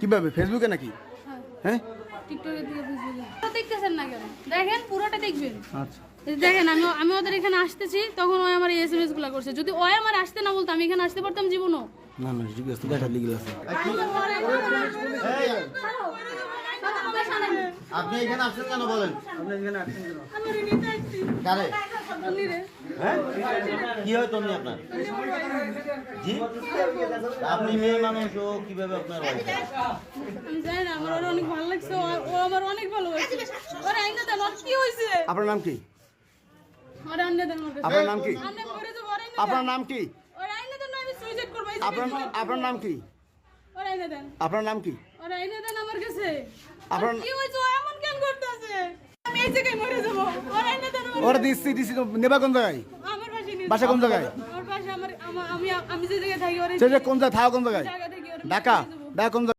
কিভাবে ফেসবুকে নাকি? হ্যাঁ টিকটকে দিয়ে ফেসবুকে তো দেখতেছেন না কেন? দেখেন পুরোটা দেখবেন। আচ্ছা এই দেখেন আমি ওদের এখানে আসতেছি তখন ওই আমার এসএমএস গুলো করছে। যদি ওই আমার আসতে না বলতো আমি এখানে আসতে পারতাম জীবনও? না না ঠিক আছে দেখা লিগেল আছে। আপনি এখানে আসছেন কেন বলেন? আমার নিতে আসছি। কারে? উনিরে। হ্যাঁ কি হয় তুমি আপনার? জি আপনি মেয়ে মানুষ ও কিভাবে আপনার wife? আমি জানি না, আমার ওর অনেক ভালো লাগছে, ও আমার অনেক ভালোবাসে। ওর আইনা দেন, ওর কি হয়েছে? আপনার নাম কি? ওর আইনা দেন, ওর কাছে। আপনার নাম কি? আইনা করে তো ওর আইনা দেন। আপনার নাম কি? ওর আইনা দেন, আমি সুইসাইড করব। আপনার নাম কি? ওর আইনা দেন। আপনার নাম কি? ওর আইনা দেন আমার কাছে। আপনার- ওর কি হয়েছে? ও এমন কেন করতেছে? আমি এই জায়গায় মরে যাব। ওর আইনা দেন আমার ওরা কাছে। দিচ্ছি নেবা কোন জায়গায়? আমার পাশে নিয়ে বাসা কোন জায়গায়? ওর পাশে আমি যে জায়গায় থাকি ওর সে যে কোন জায়গায় থাকা কোন জায়গায়? জায়গা থেকে ওর ঢাকা নিয়ে যাবো। ঢাকা কোন জায়গায়?